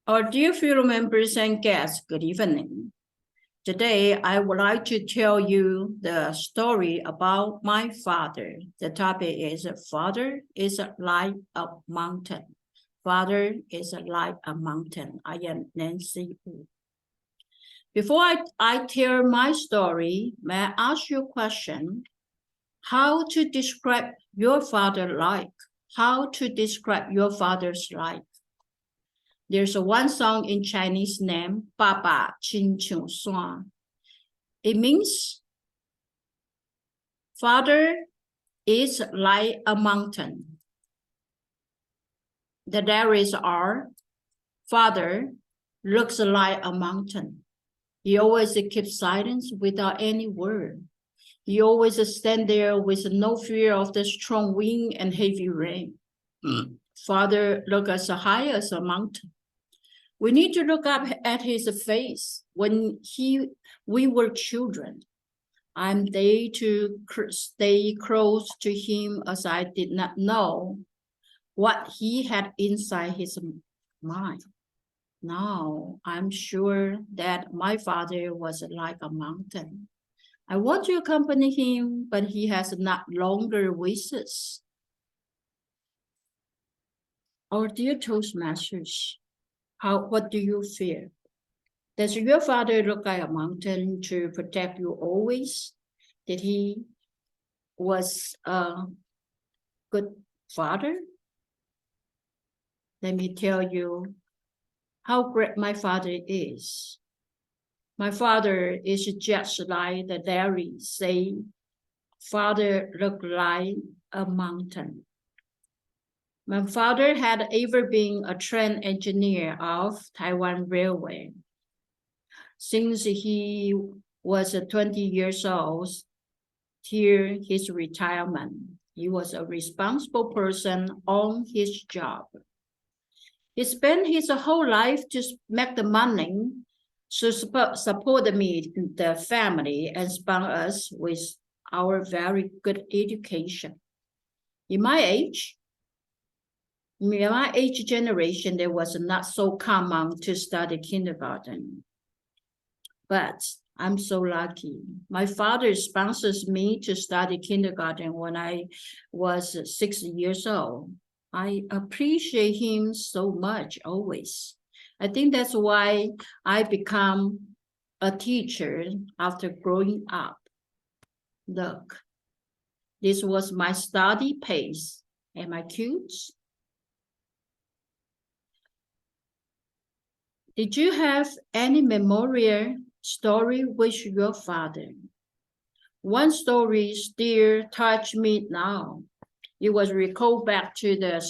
Our dear fellow members and guests, good evening. Today, I would like to tell you the story about my father. The topic is Father is like a mountain. Father is like a mountain. I am Nancy Wu. Before I tell my story, may I ask you a question? How to describe your father like? How to describe your father's like? There's one song in Chinese named 爸爸親像山. It means father is like a mountain. The lyrics are, father looks like a mountain. He always keeps silence without any word. He always stands there with no fear of the strong wind and heavy rain. Father looks as high as a mountain. We need to look up at his face when we were children. I'm there to stay close to him as I did not know what he had inside his mind. Now I'm sure that my father was like a mountain. I want to accompany him, but he has not longer with us. Our dear Toastmasters, what do you fear? Does your father look like a mountain to protect you always? Did he was a good father? Let me tell you how great my father is. My father is just like the lyrics say, father looked like a mountain. My father had ever been a train engineer of Taiwan Railway. Since he was 20 years old, till his retirement, he was a responsible person on his job. He spent his whole life to make the money to support me, the family, and sponsor us with our very good education. In my age generation, there was not so common to study kindergarten. But I'm so lucky. My father sponsors me to study kindergarten when I was 6 years old. I appreciate him so much always. I think that's why I become a teacher after growing up. Look, this was my study pace. Am I cute? Did you have any memorial story with your father? One story still touches me now. It was recalled back to the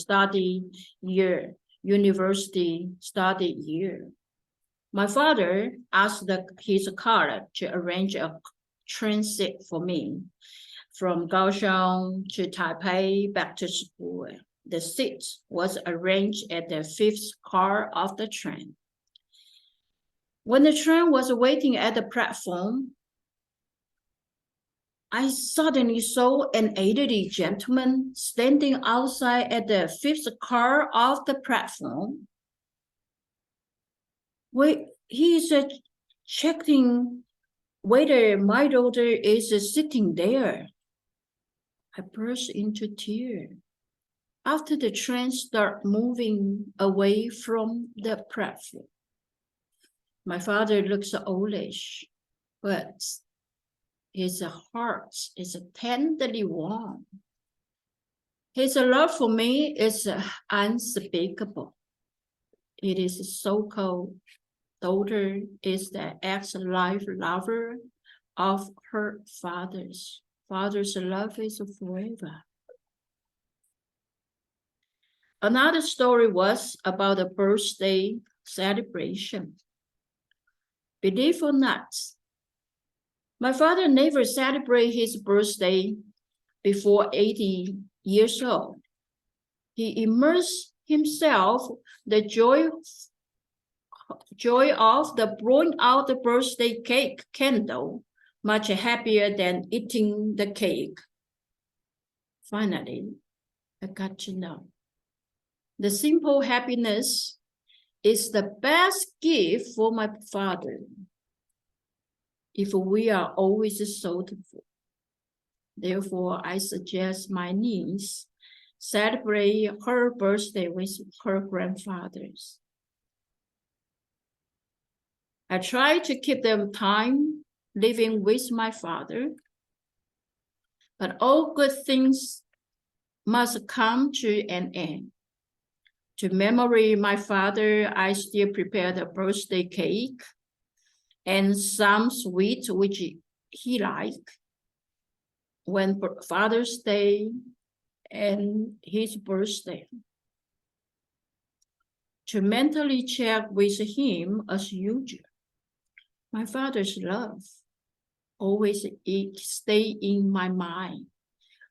university study year. My father asked his college to arrange a transit for me from Kaohsiung to Taipei back to school. The seat was arranged at the fifth car of the train. When the train was waiting at the platform, I suddenly saw an elderly gentleman standing outside at the fifth car of the platform. He is checking whether my daughter is sitting there. I burst into tears. After the train started moving away from the platform, my father looks oldish, but his heart is tenderly warm. His love for me is unspeakable. It is so cold. Daughter is the ex-life lover of her father's. Father's love is forever. Another story was about a birthday celebration. Believe or not, my father never celebrated his birthday before 80 years old. He immersed himself the joy of the blowing out the birthday cake candle, much happier than eating the cake. Finally, I got to know the simple happiness is the best gift for my father if we are always thoughtful. Therefore, I suggest my niece celebrate her birthday with her grandfathers. I try to keep them time living with my father, but all good things must come to an end. To commemorate my father, I still prepared a birthday cake and some sweets which he liked. When Father's Day and his birthday, to mentally check with him as usual. My father's love always stay in my mind,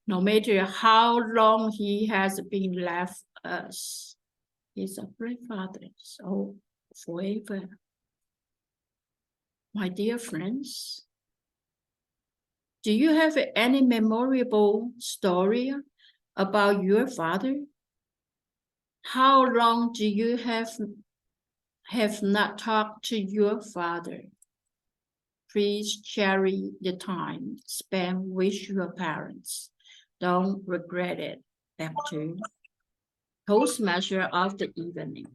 no matter how long he has been left us. He's a great father, so forever. My dear friends, do you have any memorable story about your father? How long do you have not talked to your father? Please cherish the time spent with your parents. Don't regret it. Back to Toastmaster of the evening.